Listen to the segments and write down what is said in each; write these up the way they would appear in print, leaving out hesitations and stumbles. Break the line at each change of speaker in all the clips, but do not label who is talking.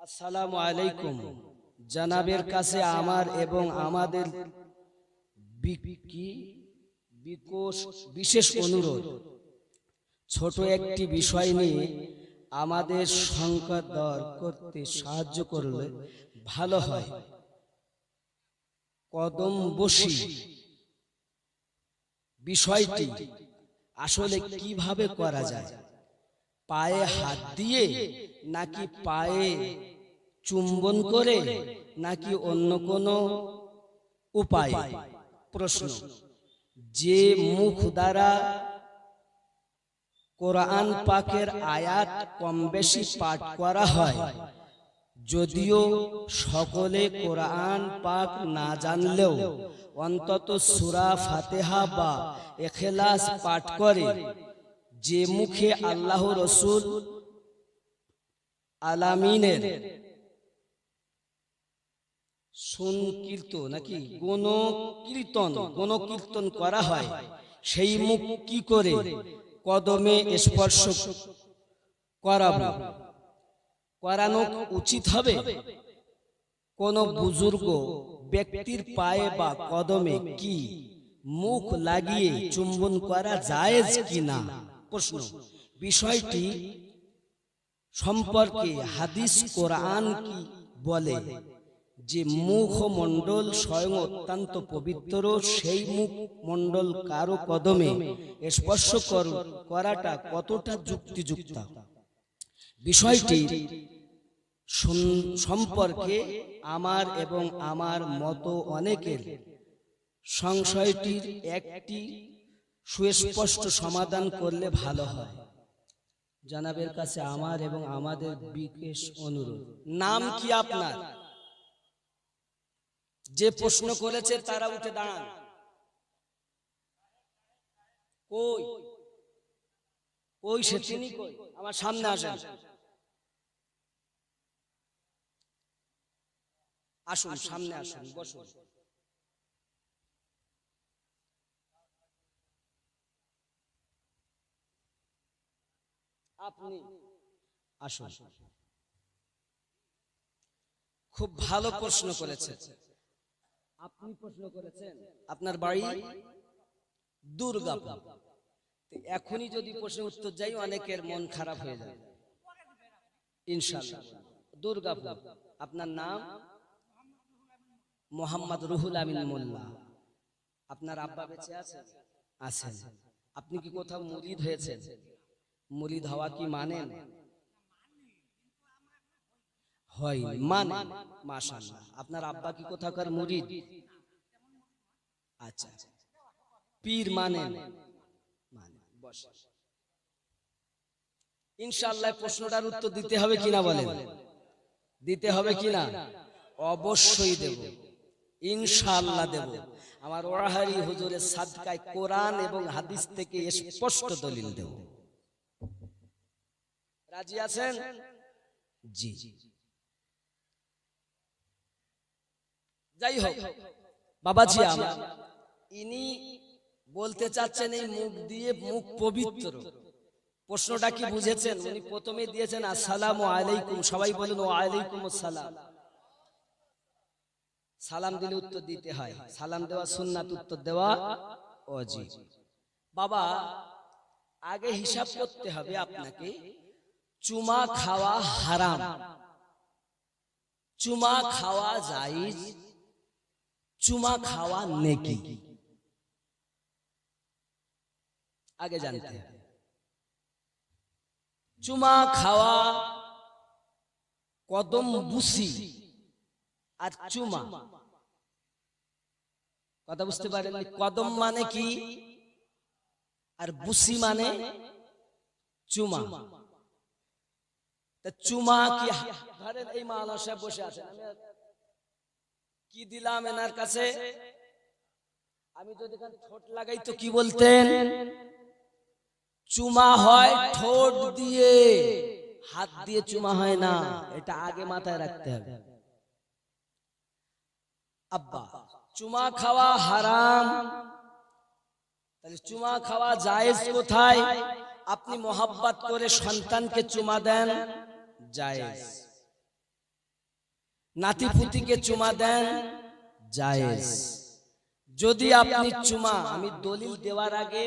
আসসালামু আলাইকুম। জানাবের কাছে আমার এবং আমাদের বিশেষ অনুরোধ, ছোট একটি বিষয় নিয়ে আমাদের সংবাদ দর করতে সাহায্য করলে ভালো হয়। কদম বসি বিষয়টি আসলে কিভাবে করা যায়? পায়ে হাত দিয়ে, নাকি পায়ে চুম্বন করে, নাকি অন্য কোনো উপায়ে? প্রশ্ন: যে মুখ দ্বারা কোরআন পাকের আয়াত কম বেশি পাঠ করা হয়, যদিও সকলে কোরআন পাক না জানলেও অন্তত সূরা ফাতিহা বা ইখলাস পাঠ করে, যে মুখে আল্লাহ রাসূল আলামিনের গণকীর্তন করা হয়, সেই মুখ কি করে কদমে স্পর্শ করানো উচিত হবে? কোন বুজুর্গ ব্যক্তির পায়ে বা কদমে কি মুখ লাগিয়ে চুম্বন করা জায়েজ কিনা? প্রশ্ন: বিষয়টি সম্পর্কে হাদিস কোরআন কি বলে? যে মুখমণ্ডল স্বয়ং অত্যন্ত পবিত্র, সেই মুখমণ্ডল কারো কদমে স্পর্শ করাটা কতটা যুক্তিযুক্ত? বিষয়টি সম্পর্কে আমার এবং আমার মতো অনেকের সংশয়টির একটি সুস্পষ্ট সমাধান করলে ভালো হয়। জানাবের কাছে আমার এবং আমাদের বিশেষ অনুরোধ। নাম কি আপনার? যে প্রশ্ন করেছে তারা উঠে দাঁড়ান। কই কই সে তিনি কই? আমার সামনে আসেন, আসুন সামনে আসুন, বসুন। আপনি আসুন। খুব ভালো প্রশ্ন করেছেন আপনি। প্রশ্ন করেছেন আপনার বাড়ি দুর্গাপুর। এখনই যদি প্রশ্নের উত্তর যাই, অনেকের মন খারাপ হয়ে যাবে। ইনশাআল্লাহ দুর্গাপুর। আপনার নাম? মোহাম্মদ রুহুল আমিন মোল্লা। আপনার আব্বা বেঁচে আছেন? আছেন। আপনি কি কোথাও মুরিদ হয়েছেন? মুরিদ হওয়া কি মানেন? হয় মানে? মাশাআল্লাহ। আপনার আব্বা কি কোথাকার মুরিদ? আচ্ছা। পীর মানেন? বসে। ইনশাআল্লাহ প্রশ্নটার উত্তর দিতে হবে কিনা বলেন? দিতে হবে কিনা? অবশ্যই দেব, ইনশাআল্লাহ দেব। আমার ওয়াহারি হুজুরের সাদকায় কোরআন এবং হাদিস থেকে স্পষ্ট দলিল দেব। রাজি আছেন? জি। যাই হোক বাবাজি, ইনি বলতে চাচ্ছেন এই মুখ দিয়ে মুখ পবিত্র। প্রশ্নটা কি বুঝেছেন? উনি প্রথমে দিয়েছেন আসসালামু আলাইকুম, সবাই বলেন ওয়া আলাইকুম আসসালাম। সালাম দিলে উত্তর দিতে হয়, সালাম দেওয়া সুন্নাত, উত্তর দেওয়া ওয়াজিব। বাবা, আগে হিসাব করতে হবে আপনাকে। চুমা খাওয়া হারাম, চুমা খাওয়া জায়েজ, চুমা খাওয়া নেকি, আগে জানতে হবে। চুমা খাওয়া, কদম বুসি আর চুমা, কথা বুঝতে পারেন? কদম মানে কি আর বুসি মানে চুমা। চুমা কি? ধরেন এই মাওলানা সাহেব বসে আছেন, কি দিলাম এনার কাছে? আমি যদি ঠোঁট লাগাই তো কি বলতেন? চুমা হয় ঠোঁট দিয়ে, হাত দিয়ে চুমা হয় না। এটা আগে মাথায় রাখতে হবে। আব্বা, চুমা খাওয়া হারাম, তাহলে চুমা খাওয়া জায়েজ কোথায়? আপনি মোহাব্বত করে সন্তানকে চুমা দেন, জায়েজ। নাতিপুতিকে চুমা দেন জায়েজ। যদি আপনি চুমা, আমি দলিল দেওয়ার আগে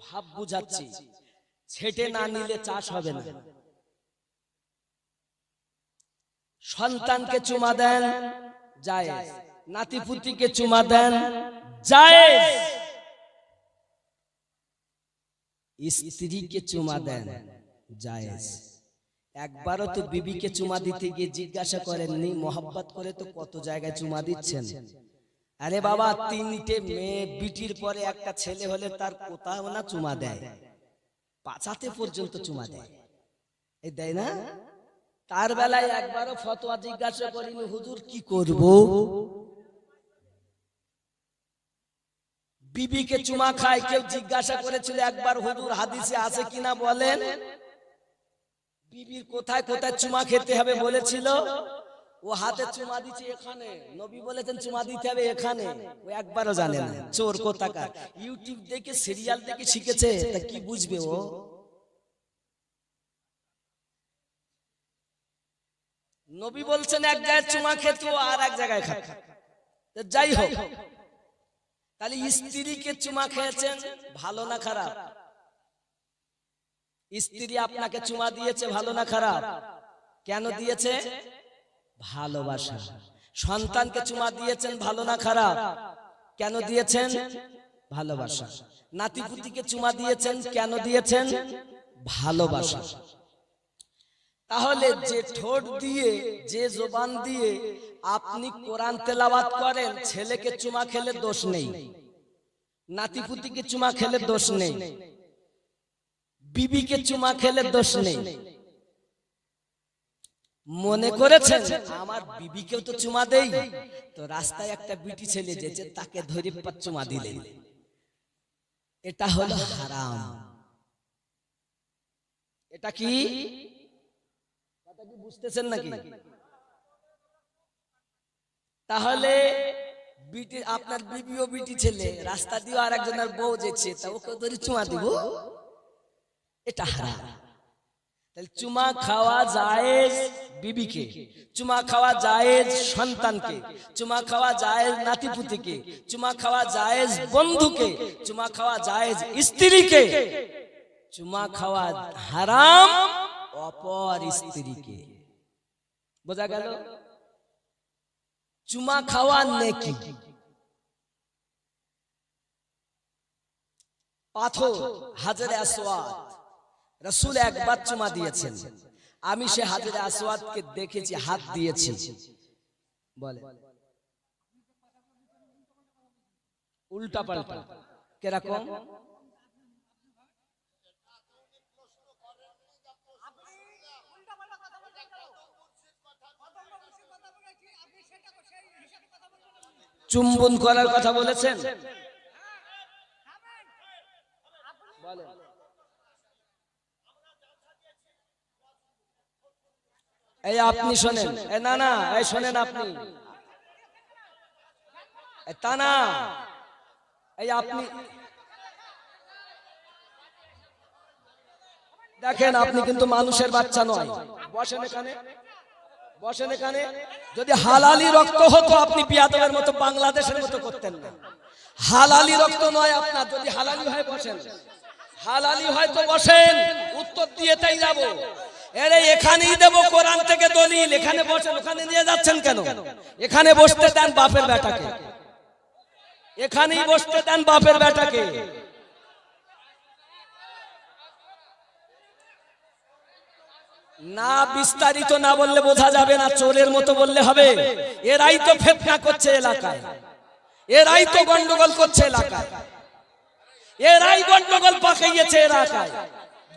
ভাব বুঝাচ্ছি, ছেটে না নিলে চাষ হবে না। সন্তানকে চুমা দেন জায়েজ, নাতিপুতিকে চুমা দেন জায়েজ, স্ত্রীকে চুমা দেন জায়েজ। একবারও তো বিবিকে চুমা দিতে গিয়ে জিজ্ঞাসা করেননি, মোহাব্বত করে তো কত জায়গায় চুমা দিচ্ছেন। আরে বাবা, তিনটে মেয়ে, বিটির পরে একটা ছেলে হলে তার কোথাও না চুমা দেয়, পাছাতে পর্যন্ত চুমা দেয়, এই দেয় না? তার বেলায় একবারও ফতোয়া জিজ্ঞাসা করিনি, হুজুর কি করব? বিবিকে চুমা খায়, কেউ জিজ্ঞাসা করেছিল একবার, হুজুর হাদিসে আছে কিনা বলেন? বিবির কোথায় কোথায় চুমা খেতে হবে বলেছিল, ও হাতে চুমা দিচ্ছে এখানে, নবী বলেছেন চুমা দিতে হবে এখানে, ও একবারও জানে না, চোর কোথাকার। ইউটিউব দেখে, সিরিয়াল দেখে শিখেছে, তা কি বুঝবে ও? নবী বলছেন এক জায়গায় চুমা খেত, আর এক জায়গায় খায়। যাই হোক, তাহলে স্ত্রীকে চুমা খেয়েছেন, ভালো না খারাপ? স্ত্রী আপনাকে চুমা দিয়েছে, ভালো না খারাপ? কেন দিয়েছে? ভালোবাসা। সন্তানকে চুমা দিয়েছেন, ভালো না খারাপ? কেন দিয়েছেন? ভালোবাসা। নাতিপুতিকে চুমা দিয়েছেন, কেন দিয়েছেন? ভালোবাসা। তাহলে যে ঠোঁট দিয়ে, যে জবান দিয়ে আপনি কোরআন তেলাওয়াত করেন, ছেলেকে চুমা খেলে দোষ নেই, নাতিপুতিকে চুমা খেলে দোষ নেই, বিবিকে চুমা খেলে দোষ নেই। মনে করেছেন আমার বিবিকেও তো চুমা দেই, তো রাস্তায় একটা বিটি ছেলে যেছে, তাকে ধরে চুমা দিলেন, এটা হলো হারাম। এটা কি বুঝতেছেন নাকি? তাহলে বিটি, আপনার বিবিও বিটি ছেলে, রাস্তা দিয়ে আর একজনের বউ যেছে, তা ওকে ধরে চুমা দিব, এটা হারাম। তাহলে চুমা খাওয়া জায়েজ বিবিকে, চুমা খাওয়া জায়েজ সন্তানকে, চুমা খাওয়া জায়েজ নাতিপুতিকে, চুমা খাওয়া জায়েজ বন্ধুকে, চুমা খাওয়া জায়েজ স্ত্রীকে, চুমা খাওয়া হারাম অপর স্ত্রীকে। বোঝা গেল? চুমা খাওয়া নেকি। পাথর হাজরে আসওয়াদ, রাসূল একবার চুমা দিয়েছেন, আমি সে হাজরে আসওয়াদকে দেখেছি, হাত দিয়েছি। বলে উল্টা পাল্টা কিরকম? চুম্বন করার কথা বলেছেন, এই আপনি শোনেন, না না, এই শোনেন আপনি, তা না, এই আপনি দেখেন, আপনি কিন্তু মানুষের বাচ্চা নয়। বসেন এখানে, বসেন এখানে। যদি হালালি রক্ত হতো, আপনি বিয়াদবের মতো বাংলাদেশের মতো করতেন না। হালালি রক্ত নয় আপনার, যদি হালালি হয় বসেন, হালালি হয় তো বসেন, উত্তর দিয়ে তাই যাবো। এরে এখানেই দেবো কোরআন থেকে দলিল, এখানে বসেন, ওখানে নিয়ে যাচ্ছেন কেন? এখানে বসতে দেন বাপের বেটাকে, এখানেই বসতে দেন বাপের বেটাকে। না বিস্তারিত না বললে বোঝা যাবে না, চোরের মতো বললে হবে। এরাই তো ফিতনা করছে এলাকায়, এরাই তো গন্ডগোল করছে এলাকায়, এরাই গন্ডগোল পাকাইয়েছে এলাকায়।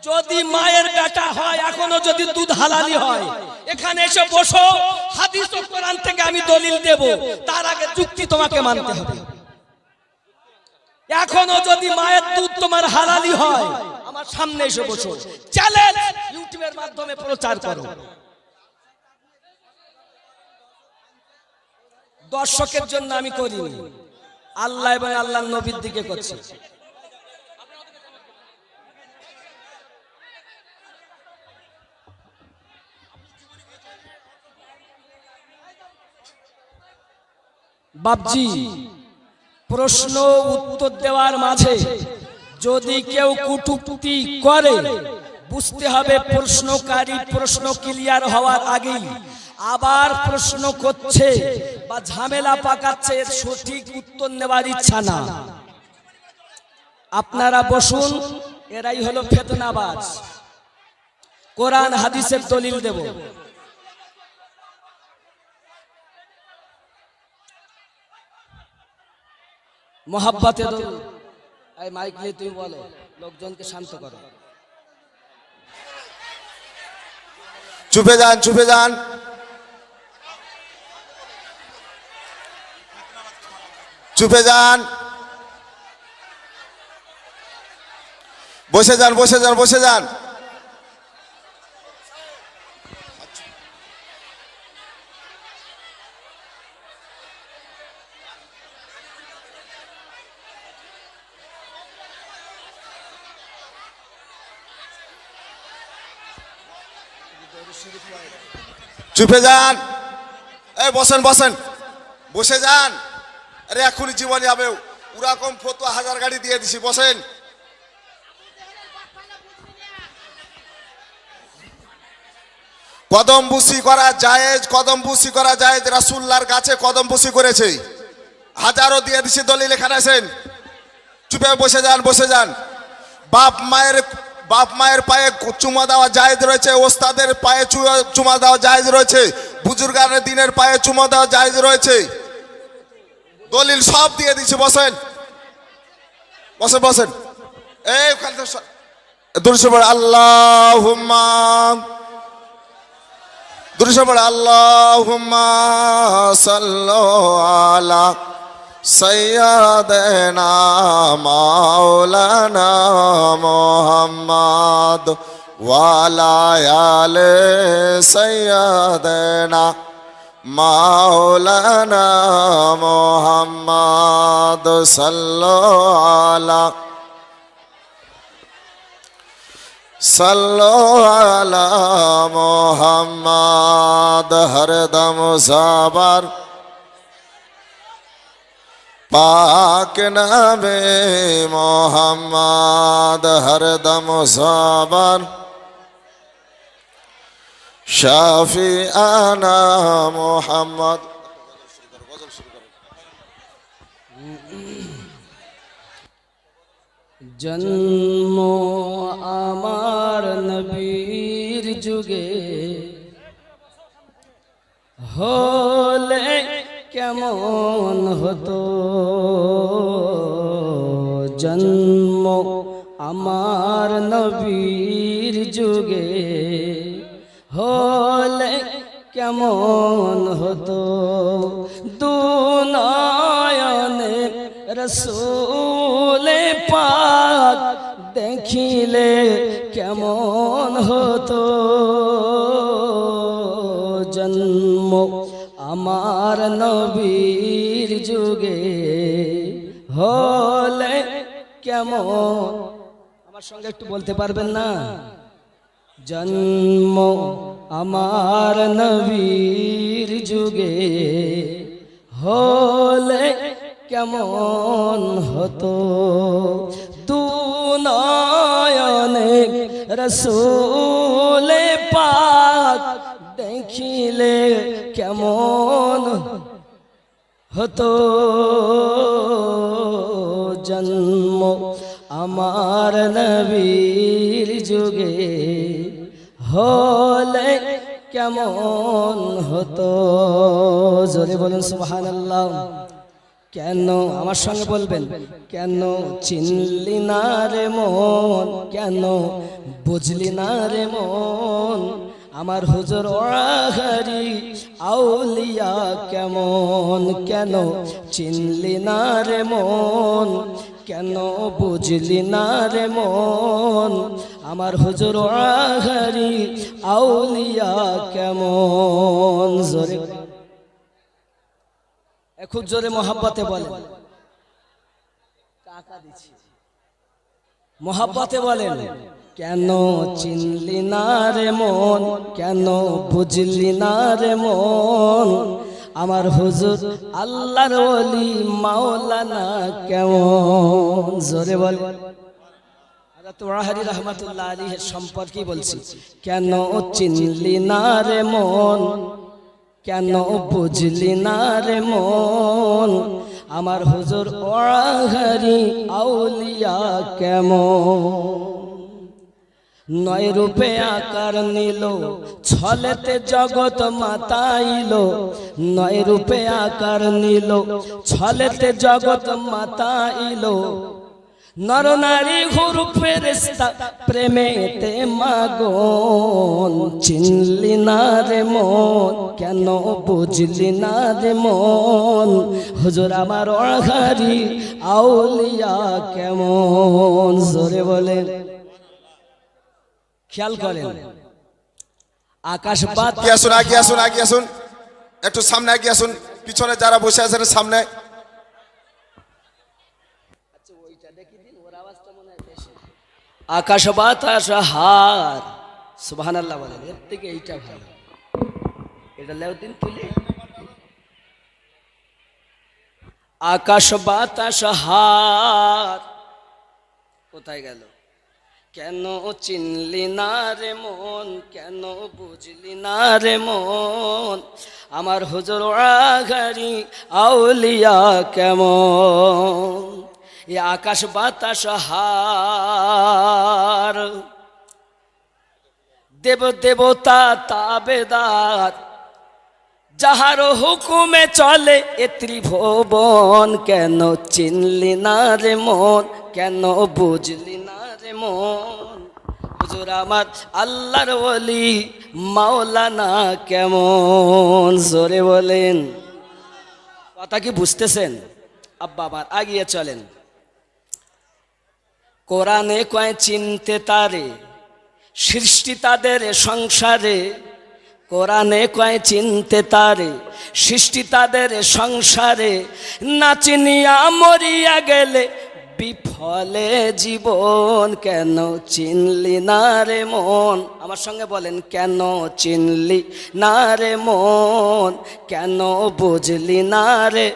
যদি মায়ের বেটা হয়, এখনো যদি দুধ হালালি হয়, এখানে এসে বসো, হাদিস ও কোরআন থেকে আমি দলিল দেব, তার আগে যুক্তি তোমাকে মানতে হবে। এখনো যদি মায়ের দুধ তোমার হালালি হয়, আমার সামনে এসে বসো, চ্যালেঞ্জ ইউটিউবের মাধ্যমে প্রচার করো। দর্শকের জন্য আমি করিনি, আল্লাহ এবং আল্লাহর নবীর দিকে করছি। বাপজি, প্রশ্ন উত্তর দেওয়ার মাঝে যদি কেউ কটূক্তি করে, বুঝতে হবে প্রশ্নকারী প্রশ্ন ক্লিয়ার হওয়ার আগেই আবার প্রশ্ন করছে বা ঝামেলা পাকাচ্ছে, এর সঠিক উত্তর নেওয়ার ইচ্ছা না। আপনারা বসুন, এরাই হলো ফিতনাবাজ। কোরআন হাদিসের দলিল দেব। মোহাব্বতে এই মাইক নিয়ে তুমি বলো, লোকজনকে শান্ত করো।
চুপে যান, চুপে যান, চুপে যান, বসে যান, বসে যান, বসে যান। চুপে যান, এই বসেন, বসেন, বসে যান। আরে এখনই জীবন যাবে, ওরকম ফতোয়া হাজার গাড়ি দিয়ে দিছি, বসেন। কদম বুসি করা জায়েজ, কদম বুসি করা জায়েজ, রাসূলুল্লাহর কাছে কদম বুসি করেছে, হাজারও দিয়ে দিছি দলিল, এখানে আছেন। চুপে বসে যান, বসে যান। বাপ মায়ের পায়ে চুমা দেওয়া জায়েজ রয়েছে, ওস্তাদের পায়ে চুমা দেওয়া জায়েজ রয়েছে, বুজুর্গানের দিনের পায়ে চুমা দেওয়া জায়েজ রয়েছে, দলিল সব দিয়ে দিছি। বসেন, বসেন, বসেন। এই ওখান থেকে দুরূদ পড়ে আল্লাহুম্মা, দুরূদ পড়ে আল্লাহুম্মা সাল্লু আলা সাইয়্যিদিনা মাওলানা মুহাম্মদ ওয়া আলা আলি সাইয়্যিদিনা মাওলানা মুহাম্মদ সাল্লু আলা মুহাম্মদ। হরদম সাবার পাক নামে মুহাম্মদ, হরদম সাবার শাফিআনা মুহাম্মদ।
জন্ম আমার নবীর যুগে হলে কেমন হতো, জন্ম আমার নবীর যুগে হলে কেমন হতো, দুনয়নে রসূল পাক দেখিলে কেমন হতো, জন্ম আমার নবীর যুগে হলে কেমন। আমার সঙ্গে একটু বলতে পারবেন না? জন্ম আমার নবীর যুগে হলে কেমন হতো, দুনয়নে রসূল পাক দেখিলে কেমন হতো, জন্ম আমার নবীর যুগে হলে কেমন হতো। জোরে বলুন সুবহানাল্লাহ। কেন, আমার সঙ্গে বলবেন, কেন চিনলি না রে মন, কেন বুঝলি না রে মন, আমার হুজুর ওয়াহারি আউলিয়া কেমন, কেন চিনলি না রে মন, কেন বুঝলি না রে মন, আমার হুজুর ওয়াহারি আউলিয়া কেমন। জোরে, খুব জোরে মোহাব্বতে বলেন, টাকা দিচ্ছি, মোহাব্বতে বলেন, কেন চিনলি না রে মন, কেন বুঝলি না রে মন, আমার হুজুর আল্লাহর ওলি মাওলানা কেমন, জোরে বল। তোরাহারি রহমাতুল্লাহ আলাইহির সম্পর্কে বলছি, কেন চিনলি না রে মন, কেন বুঝলি না রে মন, আমার হুজুর ওয়াহারি আউলিয়া কেমন। নয় রূপে আকার নিল, ছলেতে জগৎ মাতাইল, নয় রূপে আকার নিল, ছলেতে জগৎ মাতাইল, নর নারী হুরু ফেরেশতা প্রেমেতে মাগন। চিনলি না রে মন, কেন বুঝলি না রে মন, হুজুর আমার ওয়াহারি আউলিয়া কেমন, জোরে বলেন। খেয়াল করেন, আকাশ বাত
আগিয়ে আসুন, আগিয়ে আসুন, আগিয়ে আসুন, একটু সামনে আগিয়ে আসুন, পিছনে যারা বসে আছেন সামনে।
আকাশ বাতাস হার, সুবহানাল্লাহ বলেন। এর থেকে এইটা ভালো, এটা লেও দিন তুলে। আকাশ বাতাস হার কোথায় গেল, কেন চিনলি না রে মন, কেন বুঝলি না রে মন, আমার হুজুর ওয়াহারি আউলিয়া কেমন। এ আকাশ বাতাস হার, দেব দেবতা তাবেদার, যাহার হুকুমে চলে এ ত্রিভুবন, কেন চিনলি না রে মন, কেন বুঝলি না রে মন, হুজুর আমার আল্লাহর ওলি মাওলানা কেমন, জোরে বলেন। কথা কি বুঝতেছেন? আব্বা আমার আগিয়ে চলেন। কোরআনে কয় চিনতে তারে, সৃষ্টি তাদের সংসারে, কোরআনে কয় চিনতে তারে, সৃষ্টি তাদের সংসারে, না চিনিয়া মরিয়া গেলে বিফলে জীবন, কেন চিনলি না রে মন, আমার সঙ্গে বলেন, কেন চিনলি না রে মন, কেন বুঝলি না রে,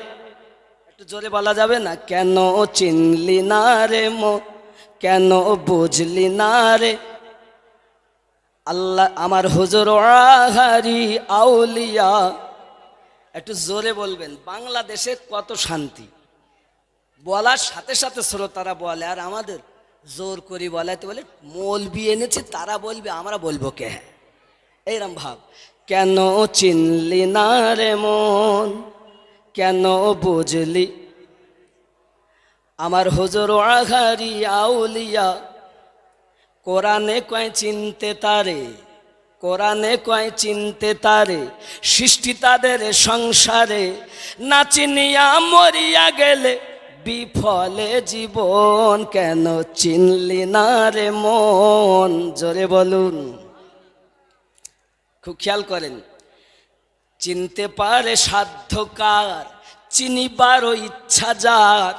একটু জোরে বলা যাবে না, কেন চিনলি না রে মন, কেন বুঝলি না রে, আল্লাহ আমার হুজুর ওয়াহারি আউলিয়া। একটু জোরে বলবেন। বাংলাদেশে কত শান্তি, বলার সাথে সাথে শ্রোতারা বলে, আর আমাদের জোর করি বলাতে বলে মৌলবি এনেছে, তারা বলবে আমরা বলবো কে, হ্যাঁ এইরকম ভাব। কেন চিনলি না রে মন, কেন বুঝলি, আমার হুজুর ওয়াহারি আউলিয়া। কোরআনে কয় চিনতে তারে, কোরআনে কয় চিনতে তারে, সৃষ্টি তাদের সংসারে, না চিনিয়া মরিয়া গেলে বিফলে জীবন, কেন চিনলি না রে মন, জোরে বলুন। খুব খেয়াল করেন, চিনতে পারে সাধ্য কার, চিনিবারও ইচ্ছা যার,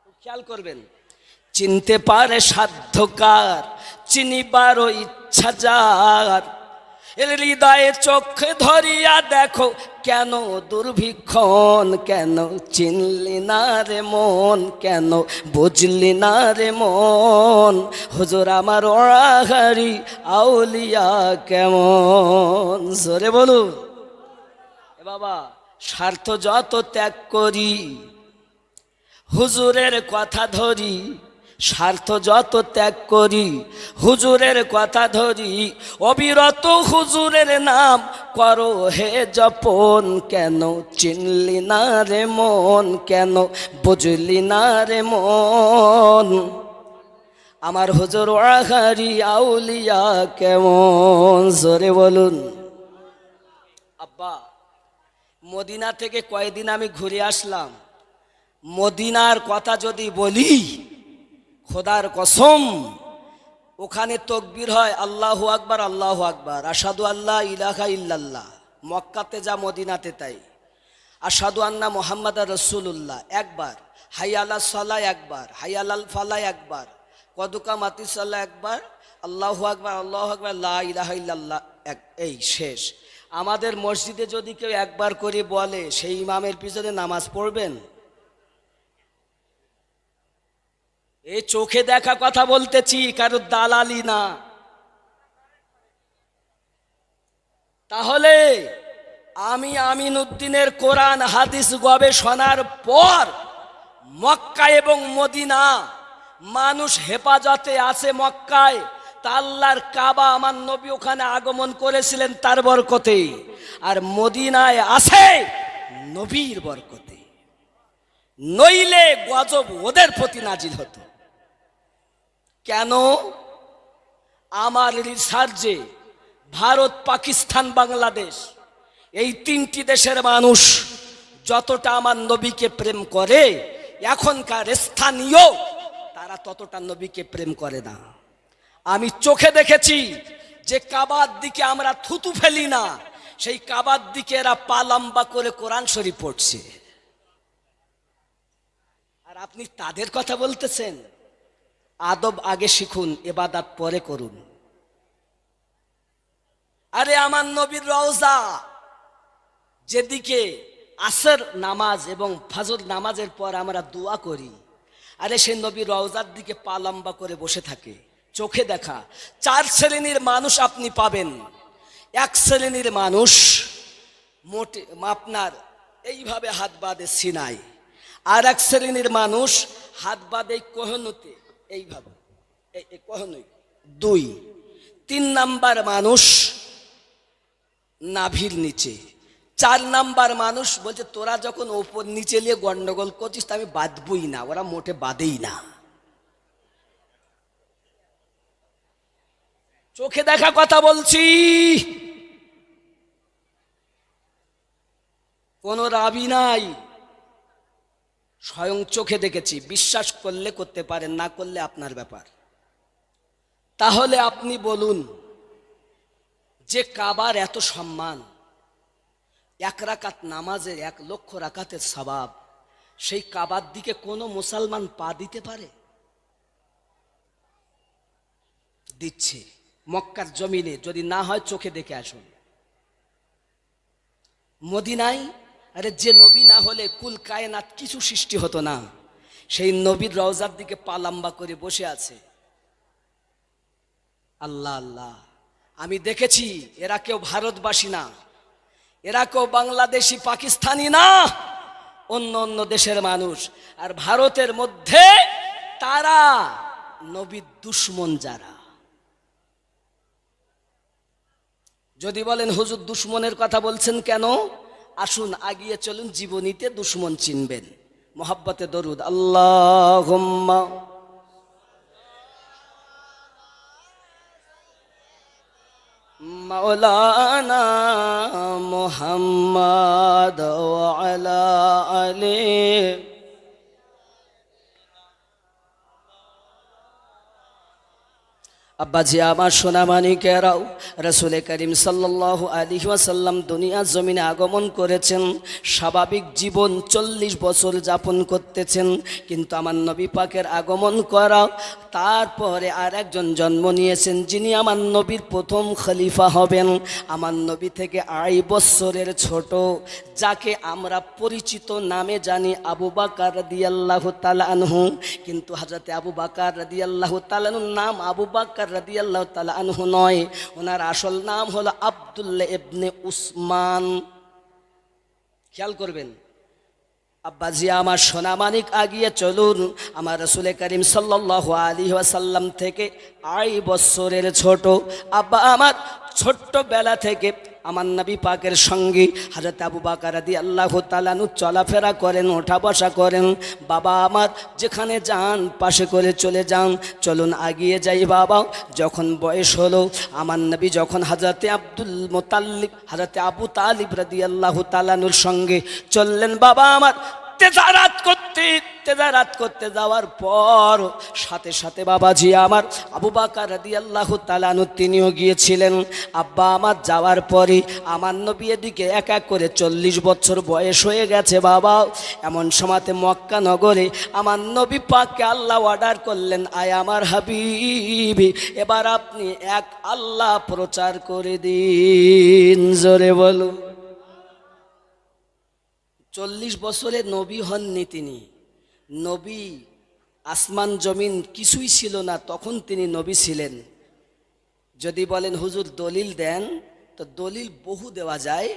খুব খেয়াল করবেন, চিনতে পারে সাধ্য কার, চিনিবারও ইচ্ছা যার, এর হৃদয়ে চোখে ধরিয়া দেখো কেন দুর্ভিক্ষণ, কেন চিনলি না রে মন, কেন বুঝলি না রে মন, হুজুর আমার ওয়াহারি আউলিয়া কেমন, জোরে বলুন। এ বাবা, স্বার্থ যত ত্যাগ করি হুজুরের কথা ধরি, স্বার্থ যত ত্যাগ করি হুজুরের কথা ধরি, অবিরত হুজুরের নাম করো হে জপন, কেন চিনলি না রে মন, কেন বুঝলি না রে মন, আমার হুজুর ওয়াহারি আউলিয়া কেমন, জোরে বলুন। আব্বা, মদিনা থেকে কয়েকদিন আমি ঘুরে আসলাম, মদিনার কথা যদি বলি খোদার কসম, ওখানে তকবীর হয় আল্লাহু আকবার, আল্লাহু আকবার, আশহাদু আল্লা ইলাহা ইল্লাল্লাহ। মক্কাতে যা মদিনাতে তাই। আশহাদু আন্না মুহাম্মাদুর রাসূলুল্লাহ একবার, হাইয়া আলাস সালাহ একবার, হাইয়া আলাল ফালাহ একবার, কদুকা মাতি সাল্লাহ একবার, আল্লাহু আকবার, আল্লাহু আকবার, লা ইলাহা ইল্লাল্লাহ এক, এই শেষ। আমাদের মসজিদে যদি কেউ একবার করে বলে সেই ইমামের পিছনে নামাজ পড়বেন? এই চোখে দেখা কথা বলতেছি, কারো দালালি না। তাহলে আমি আমিনউদ্দিনের কোরআন হাদিস গবেষণার পর মক্কা এবং মদিনা মানুষ হেফাজতে আছে মক্কায়, তা আল্লাহর কাবা আমার নবী ওখানে আগমন করেছিলেন তার বরকতে, আর মদিনায় আছে নবীর বরকতে, নইলে গজব ওদের প্রতি নাজিল হতো। কেন? আমার রিসার্চে ভারত, পাকিস্তান, বাংলাদেশ এই তিনটি দেশের মানুষ যতটা আমার নবীকে প্রেম করে, এখনকার স্থানীয় তারা ততটা নবীকে প্রেম করে না। আমি চোখে দেখেছি যে কাবার দিকে আমরা থুতু ফেলি না, সেই কাবার দিকে এরা পা লম্বা করে কোরআন শরীফ পড়ছে, আর আপনি তাদের কথা বলতেছেন। আদব আগে শিখুন, ইবাদত পরে করুন। আরে আমার নবীর রওজা যেদিকে আসর নামাজ এবং ফজর নামাজের পর আমরা দোয়া করি, আরে সেই নবীর রওজার দিকে পা লম্বা করে বসে থাকে। চোখে দেখা 4 শ্রেণীর মানুষ আপনি পাবেন। এক শ্রেণীর মানুষ মোটে আপনার এইভাবে হাত বাঁধে সিনায়, আর এক শ্রেণীর মানুষ হাত বাঁধে কোহনুতে, এইভাবে কোহনুই। 2 3 নাম্বার মানুষ নাভির নিচে। 4 নাম্বার মানুষ বলছে তোরা যখন ওপর নিচে নিয়ে গন্ডগোল করছিস তা আমি বাঁধবই না, ওরা মোটে বাঁধেই না। চোখে দেখা কথা বলছি, কোন রাবি নাই, স্বয়ং চোখে দেখেছি। বিশ্বাস করলে করতে পারেন, না করলে আপনার ব্যাপার। তাহলে আপনি বলুন যে কাবার এত সম্মান, 1 রাকাত নামাজের 1 লক্ষ রাকাতের সওয়াব, সেই কাবার দিকে কোনো মুসলমান পা দিতে পারে? দিচ্ছে। মক্কার জমিনে যদি না হয় চোখে দেখে আসুন। মদিনায় আরে যে নবী না হলে কুল কায়নাত কিছু সৃষ্টি হতো না, সেই নবীর রওজার দিকে পা লম্বা করে বসে আছে। আল্লাহ আল্লাহ, আমি দেখেছি এরা কেউ ভারতবাসী না, এরা কেউ বাংলাদেশি, পাকিস্তানি না, অন্য অন্য দেশের মানুষ। আর ভারতের মধ্যে তারা নবীর দুশমন যারা। যদি বলেন হুজুর দুশমনের কথা বলছেন কেন, আসুন আগিয়ে চলুন, জীবনীতে দুশমন চিনবেন। মোহাব্বতে দরুদ। আল্লাহুম্মা মাওলানা মুহাম্মদ ওয়া আলা আলি। আব্বাজি আমার সোনা মানিকেরাও, রাসূল করিম সাল্লাল্লাহু আলাইহি ওয়াসাল্লাম দুনিয়ার জমিনে আগমন করেছেন, স্বাভাবিক জীবন 40 বছর যাপন করতেছেন। কিন্তু আমার নবী পাকের আগমন করা, তারপরে আর একজন জন্ম নিয়েছেন যিনি আমার নবীর প্রথম খলিফা হবেন। আমার নবী থেকে 2.5 বছরের ছোট, যাকে আমরা পরিচিত নামে জানি আবু বকর রাদিয়াল্লাহু তাআলা আনহু। কিন্তু হযরত আবু বকর রাদিয়াল্লাহু তাআলা আনহুর নাম আবু বকর রাদিয়াল্লাহু তাআলা আনহু নয়, ওনার আসল নাম হলো আব্দুল্লাহ ইবনে উসমান। খেয়াল করবেন। আব্বাজি আমার সোনা মানিক, আগিয়ে চলুন। আমার রাসূল করিম সাল্লাল্লাহু আলাইহি ওয়াসাল্লাম থেকে 2.5 বছরের ছোট। আব্বা আমার ছোট্টবেলা থেকে আমার নবী পাকের সঙ্গে হযরত আবু বকর রাদিয়াল্লাহু তাআলা আনহু চলাফেরা করেন, ওঠা বসা করেন। বাবা আমার যেখানে যান পাশে করে চলে যান। চলুন আগিয়ে যাই বাবা। যখন বয়স হলো, আমার নবী যখন হযরতে আবু তালিব রাদিয়াল্লাহু তাআলা আনহুর সঙ্গে চললেন, বাবা আমার তেজারাত করতে যাওয়ার পর সাথে সাথে বাবাজি আমার আবু বকর রাদিয়াল্লাহু তাআলা আনহু তিনিও গিয়েছিলেন। আব্বা আমার যাওয়ার পরে আমার নবী এদিকে এক এক করে 40 বছর বয়স হয়ে গেছে বাবা। এমন সময়তে মক্কা নগরে আমার নবী পাককে আল্লাহ অর্ডার করলেন, আয় আমার হাবিবি, এবার আপনি এক আল্লাহ প্রচার করে দিন। জোরে বলুন। 40 বছরে নবী হননি তিনি। নবী, আসমান জমিন কিছুই ছিল না, তখন তিনি নবী ছিলেন। যদি বলেন হুজুর দলিল দেন, তো দলিল বহু দেওয়া যায়,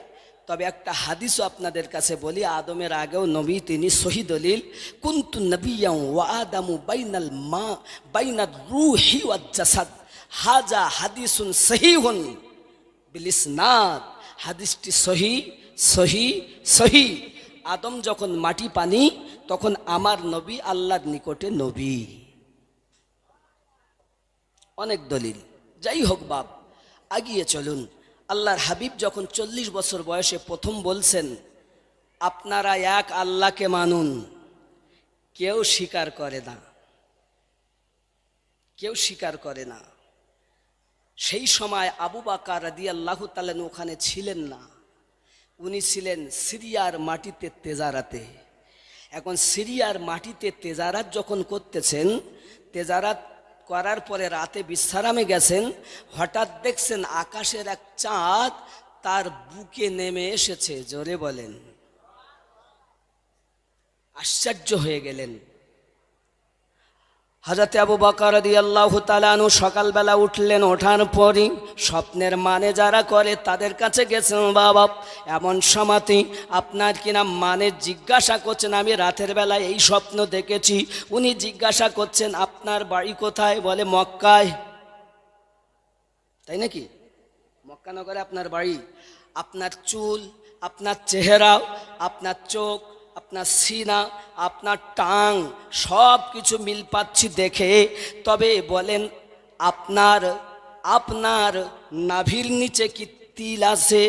তবে একটা হাদিসও আপনাদের কাছে বলি। আদমের আগেও নবী তিনি, সহি দলিল। কুনতু নবিয়্যান ওয়া আদামু বাইনার রূহি ওয়াজ জাসাদ, হাজা হাদিসুন সহিহুন বিল ইসনাদ। হাদিসটি সহি সহি সহি। আদম যখন মাটি পানি, তখন আমার নবী আল্লাহর নিকটে নবী। অনেক দলিল, যাই হোক বাপ, আগিয়ে চলুন। আল্লাহর হাবিব যখন 40 বছর বয়সে প্রথম বলছেন, আপনারা এক আল্লাহকে মানুন, কেউ স্বীকার করে না, কেউ স্বীকার করে না। সেই সময় আবু বকর রাদিয়াল্লাহু তাআলা ওখানে ছিলেন না, উনি ছিলেন সিরিয়ার মাটিতে তেজারাতে। এখন সিরিয়ার মাটিতে তেজারাত যখন করতেছেন, তেজারাত করার পরে রাতে বিশ্রামে গেছেন, হঠাৎ দেখছেন আকাশের এক চাঁদ তার বুকে নেমে এসেছে। জোরে বলেন। আশ্চর্য হয়ে গেলেন। হযরত আবু বকর রাদিয়াল্লাহু তাআলা আনহু সকালবেলা উঠলেন, ওঠার পরই স্বপ্নের মানে যারা করে তাদের কাছে গেছেন। বাবা, এমন সময়তে আপনার কিনা মানে জিজ্ঞাসা করছেন, আমি রাতের বেলায় এই স্বপ্ন দেখেছি। উনি জিজ্ঞাসা করছেন, আপনার বাড়ি কোথায়? বলে মক্কায়। তাই নাকি? মক্কা নগরে আপনার বাড়ি। আপনার চুল, আপনার চেহারা, আপনার চোখ, আপনার সিনা, আপনার টাং সব কিছু মিল পাচ্ছি দেখে। তবে বলেন, আপনার নাভির নিচে কি তিল আছে?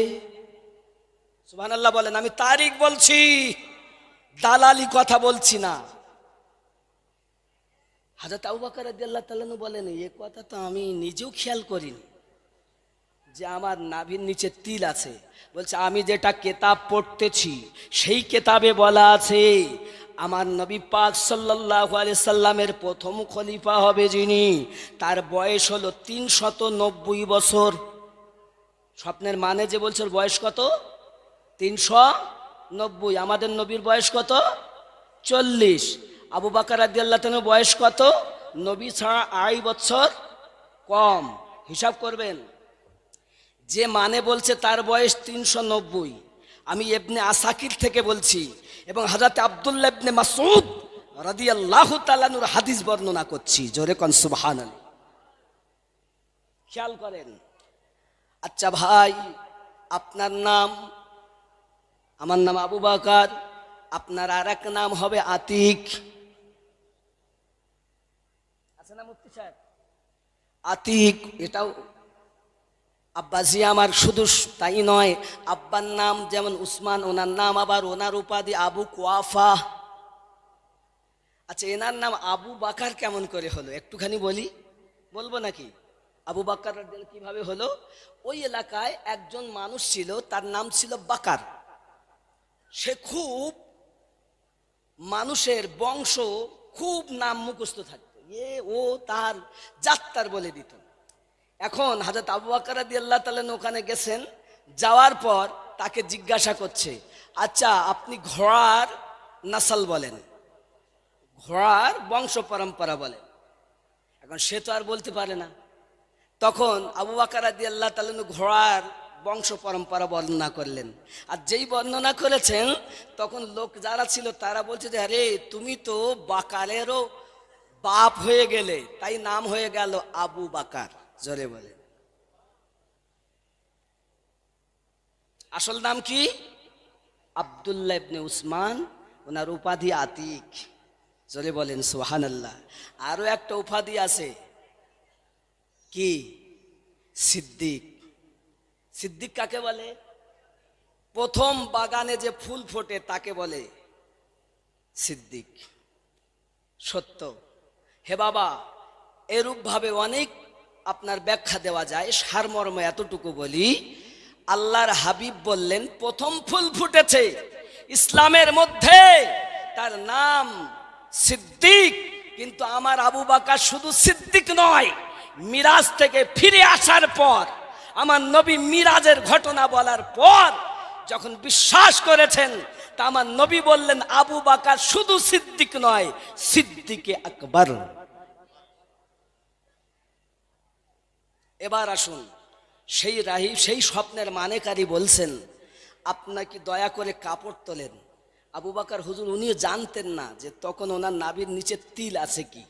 সুবহানাল্লাহ বলেন। আমি তারিখ বলছি, দালালি কথা বলছি না। হযরত আবু বকর রাদিয়াল্লাহু তাআলা বলেন, এই কথা তো আমি নিজেও খেয়াল করিনি যে আমার নাভির নিচে তিল আছে। বলছে, আমি যেটা কেতাব পড়তেছি সেই কেতাবে বলা আছে আমার নবী পাক সাল্লাল্লাহু আলাইহি সাল্লামের প্রথম খলিফা হবে যিনি, তার বয়স হলো 390 বছর। স্বপ্নের মানে যে বলছে বয়স কত? 390। আমাদের নবীর বয়স কত? 40। আবু বকর রাদিয়াল্লাহু তাআলা বয়স কত? নবী ছাড়া 2.5 বছর কম। হিসাব করবেন। যে মানে বলছে তার বয়স 390। আমি ইবনে আসাকির থেকে বলছি, এবং হযরত আব্দুল্লাহ ইবনে মাসউদ রাদিয়াল্লাহু তাআলা আনহুর হাদিস বর্ণনা করছি। জোরে কোন সুবহানাল্লাহ। খেয়াল করেন। আচ্ছা ভাই, আপনার নাম? আমার নাম আবু বকর। আপনার আরেক নাম হবে আতিক। আছে না মুফতি সাহেব? আতিক, এটাও আব্বাজি আমার। শুধু তাই নয়, আব্বার নাম যেমন উসমান, ওনার নাম আবার, ওনার উপাধি আবু কুয়াফা। আচ্ছা, এনার নাম আবু বকর কেমন করে হলো একটুখানি বলবো নাকি? আবু বকর কিভাবে হলো? ওই এলাকায় একজন মানুষ ছিল, তার নাম ছিল বকর। সে খুব মানুষের বংশ, খুব নাম মুখস্থ থাকতো, ও তার যাত্রার বলে দিত। এখন হযরত আবু বকর রাদিয়াল্লাহু তাআলা ওখানে গেছেন, যাওয়ার পর তাকে জিজ্ঞাসা করছে, আচ্ছা আপনি ঘোড়ার নাসল বলেন, ঘোড়ার বংশ পরম্পরা বলেন। এখন সে তো আর বলতে পারে না। তখন আবু বকর রাদিয়াল্লাহু তাআলা ঘোড়ার বংশ পরম্পরা বর্ণনা করলেন। আর যেই বর্ণনা করেছেন, তখন লোক যারা ছিল তারা বলছে যে, আরে তুমি তো বাকারেরও বাপ হয়ে গেলে, তাই নাম হয়ে গেল আবু বকর। জোরে বলে। আসল নাম কি? আব্দুল্লাহ ইবনে উসমান, ওনার উপাধি আতিক। জোরে বলেন সুবহানাল্লাহ। আরো একটা উপাধি আছে, কি? সিদ্দিক। সিদ্দিক কাকে বলে? প্রথম বাগানে যে ফুল ফোটে তাকে বলে সিদ্দিক। সত্য। হে বাবা, এরূপ ভাবে অনেক আপনার ব্যাখ্যা দেওয়া যায়, সারমর্ম এতটুকু বলি, আল্লাহর হাবিব বললেন প্রথম ফুল ফুটেছে ইসলামের মধ্যে, তার নাম সিদ্দিক। কিন্তু আমার আবু বকর শুধু সিদ্দিক নয়, মিরাজ থেকে ফিরে আসার পর, আমার নবী মিরাজের ঘটনা বলার পর যখন বিশ্বাস করেছেন, তা আমার নবী বললেন আবু বকর শুধু সিদ্দিক নয়, সিদ্দিকে আকবর। এবার আসুন, সেই স্বপ্নের মানেকারী বলছেন, আপনাকে দয়া করে কাপড় তোলেন। আবু বকর হুজুর উনি জানতেন না যে তখন ওনার নাভির নিচে তিল আছে কি।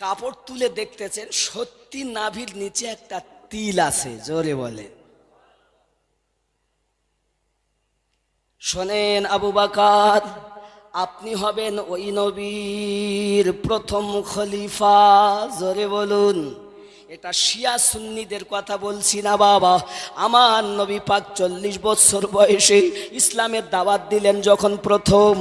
কাপড় তুলে দেখতেছেন সত্যি নাভির নিচে একটা তিল আছে। জোরে বলে শোনেন আবু বকর, আপনি হবেন ওই নবীর প্রথম খলিফা। জোরে বলুন। এটা শিয়া সুন্নিদের কথা বলছি না বাবা। আমার নবী পাক 40 বছর বয়সে ইসলামের দাওয়াত দিলেন যখন প্রথম,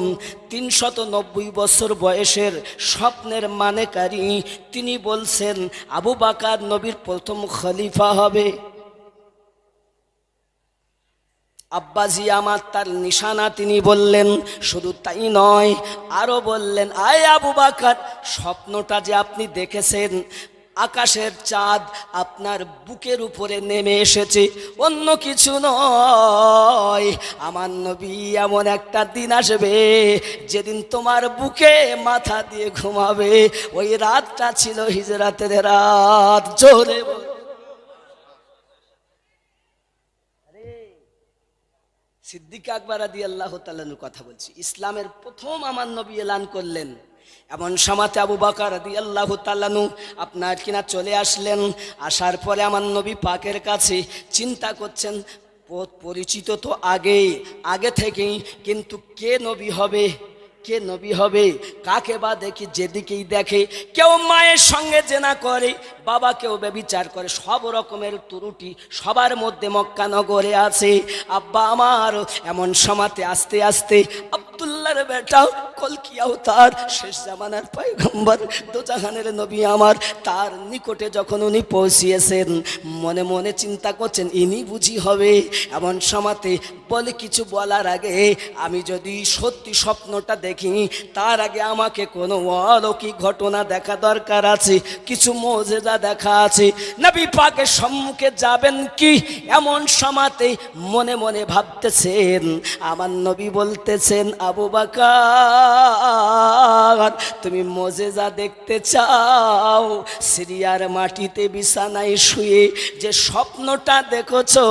390 বছর বয়সের স্বপ্নের মানেকারী তিনি বলছেন আবু বকর নবীর প্রথম খলিফা হবে। আব্বাজি আমার তার নিশানা তিনি বললেন। শুধু তাই নয়, আরো বললেন, আয় আবু বকর, স্বপ্নটা যে আপনি দেখেছেন, আকাশের চাঁদ আপনার বুকের উপরে নেমে এসেছে, অন্য কিছু নয়। আমার নবী এমন একটা দিন আসবে যেদিন তোমার বুকে মাথা দিয়ে ঘুমাবে। ওই রাতটা ছিল হিজরাতের রাত। জোরে বল। সিদ্দিক আকবর রাদিয়াল্লাহু তাআলার কথা বলছি। ইসলামের প্রথম আমার নবী এলান করলেন, এমন সময়তে আবু বকর রাদিয়াল্লাহু তাআলা আপনার কিনা চলে আসলেন। আসার পরে আমার নবী পাকের কাছে চিন্তা করছেন, পরিচিত তো আগে থেকেই, কিন্তু কে নবী হবে, কে নবী হবে, কাকে বা দেখি, যেদিকেই দেখে কেউ মায়ের সঙ্গে জেনা করে, বাবা কেউ ব্যভিচার করে, সব রকমের ত্রুটি সবার মধ্যে মক্কা নগরে আছে। আব্বা আমার এমন সময়তে আস্তে আস্তে আব্দুল্লাহর বেটা কলকি আওতার শেষ জামানার পয়গম্বর দোজাহানের নবী আমার, তার নিকটে যখন উনি পৌঁছিয়েছেন, মনে মনে চিন্তা করছেন ইনি বুঝি হবে। এমন সময়তে বলে কিছু বলার আগে, আমি যদি সত্যি স্বপ্নটা দেখি, তার আগে আমাকে কোনো অলৌকিক ঘটনা দেখা দরকার আছে, কিছু মুজিজা দেখা আছে। নবী পাকের সম্মুখে যাবেন কি, এমন সময়তে মনে মনে ভাবতেছেন। আমার নবী বলতেছেন, আবু বকর, তুমি মুজিজা দেখতে চাও, সিরিয়ার মাটিতে বিছানায় শুয়ে যে স্বপ্নটা দেখেছো,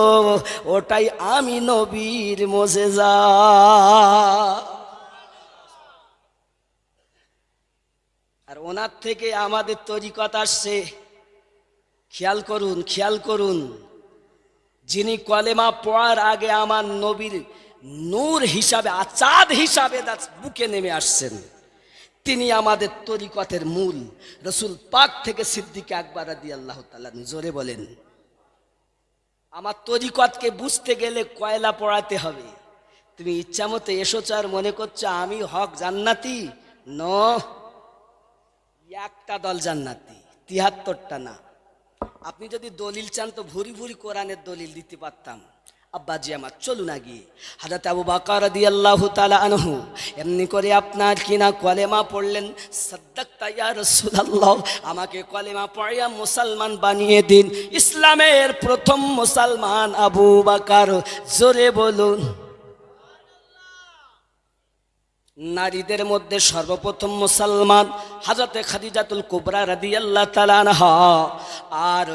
ওটাই আমি নবীর মুজিজা। আর ওনার থেকে আমাদের তরিকত আসছে। খেয়াল করুন, যিনি কলেমা পড়ার আগে আমার নবীর নূর হিসাবে, চাঁদ হিসাবে বুকে নেমে আসছেন, তিনি আমাদের তরিকতের মূল। রসুল পাক থেকে সিদ্দিক আকবর রাদিয়াল্লাহু তাআলা। জোরে বলেন। আমার তরিকতকে বুঝতে গেলে কয়লা পড়াতে হবে। তুমি ইচ্ছা মতো এসোছ আর মনে করছো আমি হক জান্নাতি, একটা দল জান্নাতি, 73টা না। আপনি যদি দলিল চান তো ভুরি ভুরি কোরআনের দলিল দিতে পারতাম। আব্বাজি আমার, চলুন আগে। হযরত আবু বকর রাদিয়াল্লাহু তাআলা আনহু এমনি করে আপনার কিনা কলেমা পড়লেন। সাদ্দাকতা ইয়া রাসূলুল্লাহ, আমাকে কলেমা পড়িয়া মুসলমান বানিয়ে দিন। ইসলামের প্রথম মুসলমান আবু বকর। জোরে বলুন। নারীদের মধ্যে সর্বপ্রথম মুসলমান হযরত খাদিজাতুল কুবরা রাদিয়াল্লাহু তাআলা আনহা। আর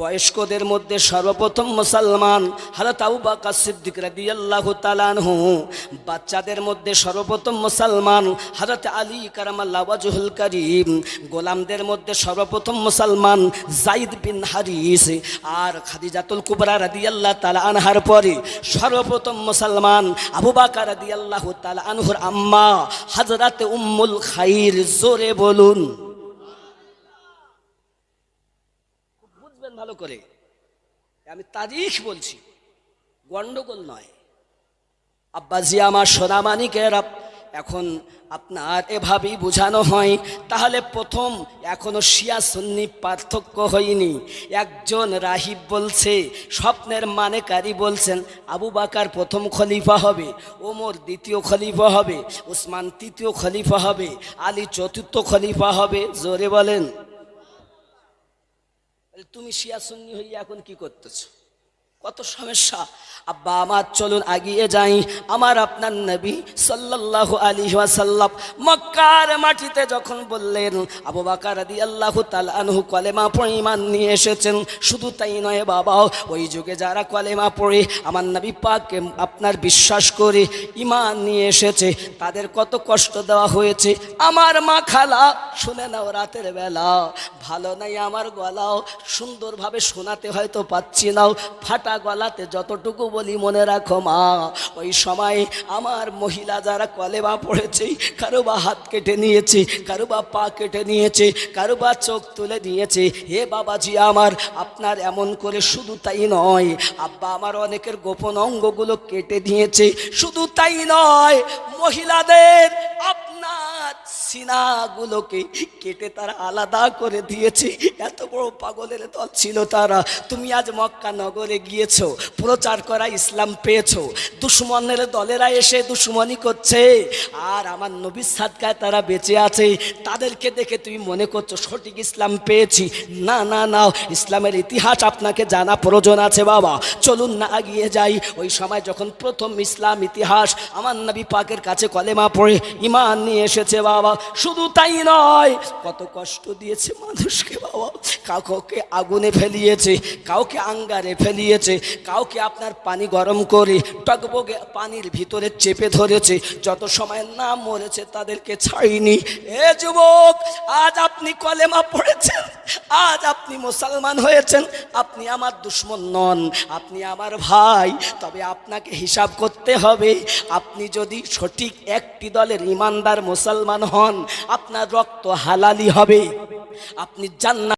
বয়স্কদের মধ্যে সর্বপ্রথম মুসলমান হযরত আবু বকর সিদ্দিক রাদিয়াল্লাহু তাআলা আনহু। বাচ্চাদের মধ্যে সর্বপ্রথম মুসলমান হযরত আলী কারামাল্লাহু ওয়াজহুল কারীম। গোলামদের মধ্যে সর্বপ্রথম মুসলমান যায়েদ বিন হারিস। আর খাদিজাতুল কুবরা রাদিয়াল্লাহু তাআলা আনহার পরে সর্বপ্রথম মুসলমান আবু বকর রাদিয়াল্লাহু তাআলা আনহুর আম্মা হযরত উম্মুল খাইর। জোরে বলুন। ভালো করে আমি তারিখ বলছি, গন্ডগোল নয়। আব্বাজি আমার সোনামানিকেরা, এখন আপনার এভাবেই বোঝানো হয়। তাহলে প্রথম এখনো শিয়া সুন্নি পার্থক্য হয়নি। একজন রাহিব বলছে, স্বপ্নের মানেকারী বলছেন আবু বকর প্রথম খলিফা হবে, ওমর দ্বিতীয় খলিফা হবে, উসমান তৃতীয় খলিফা হবে, আলী চতুর্থ খলিফা হবে। জোরে বলেন। তুমি শিয়া সুন্নি হয়ে এখন কি করতেছো? কত সমস্যা। আব্বা আমার চলুন আগিয়ে যাই। আমার আপনার নবী সাল্লাল্লাহু আলাইহি ওয়াসাল্লাম মক্কার মাটিতে যখন বললেন আবু বকর রাদিয়াল্লাহু তাআলা আনহু কলেমা পড়ে ঈমান নিয়ে এসেছেন। শুধু তাই নয় বাবা, ওই যুগে যারা কলেমা পড়ে আমার নবী পাককে আপনার বিশ্বাস করে ঈমান নিয়ে এসেছে, তাদের কত কষ্ট দেওয়া হয়েছে। আমার মা খালা শুনে নাও, রাতের বেলা ভালো নাই আমার গলাও, সুন্দরভাবে শোনাতে হয়তো পাচ্ছি নাও, ফাটা গলাতে যতটুকু বলি মনে রাখো মা। ওই সময় আমার মহিলা যারা কলেমা পড়েছে, কারো বা হাত কেটে নিয়েছে, কারো বা পা কেটে নিয়েছে, কারো বা চোখ তুলে নিয়েছে। হে বাবাজি আমার, আপনার এমন করে শুধু তাই নয়, আব্বা আমার অনেকের গোপন অঙ্গগুলো কেটে দিয়েছে। শুধু তাই নয়, মহিলাদের আপনার সিনাগুলোকে কেটে তারা আলাদা করে দিয়েছে। এত বড় পাগলের দল ছিল তারা। তুমি আজ মক্কা নগরে গিয়েছো, প্রচার করা ইসলাম পেয়েছো, দুশ্মনের দলেরা এসে দুশ্মনী করছে, আর আমার নবীর সাদকায় তারা বেঁচে আছে। তাদেরকে দেখে তুমি মনে করছো সঠিক ইসলাম পেয়েছি। না না না, ইসলামের ইতিহাস আপনাকে জানা প্রয়োজন আছে বাবা। চলুন না আগিয়ে যাই। ওই সময় যখন প্রথম ইসলাম ইতিহাস আমার নবী পাকের কাছে কলেমা পড়ে ঈমান নিয়ে এসেছে বাবা, শুধু তাই নয়, কত কষ্ট দিয়েছে মানুষকে বাবা। কাউকে আগুনে ফেলিয়েছে, কাউকে আঙ্গারে ফেলিয়েছে, কাউকে আপনার পানি গরম করে টকবগে পানির ভিতরে চেপে ধরেছে। যত সময় না মরেছে তাদেরকে ছাড়িনি। এ যুবক, আজ আপনি কলেমা পড়েছেন, আজ আপনি মুসলমান হয়েছেন, আপনি আমার দুশ্মন নন, আপনি আমার ভাই। তবে আপনাকে হিসাব করতে হবে। আপনি যদি সঠিক একটি দলের ইমানদার মুসলমান হন, আপনার রক্ত হালালি হবে, আপনি জান্নাত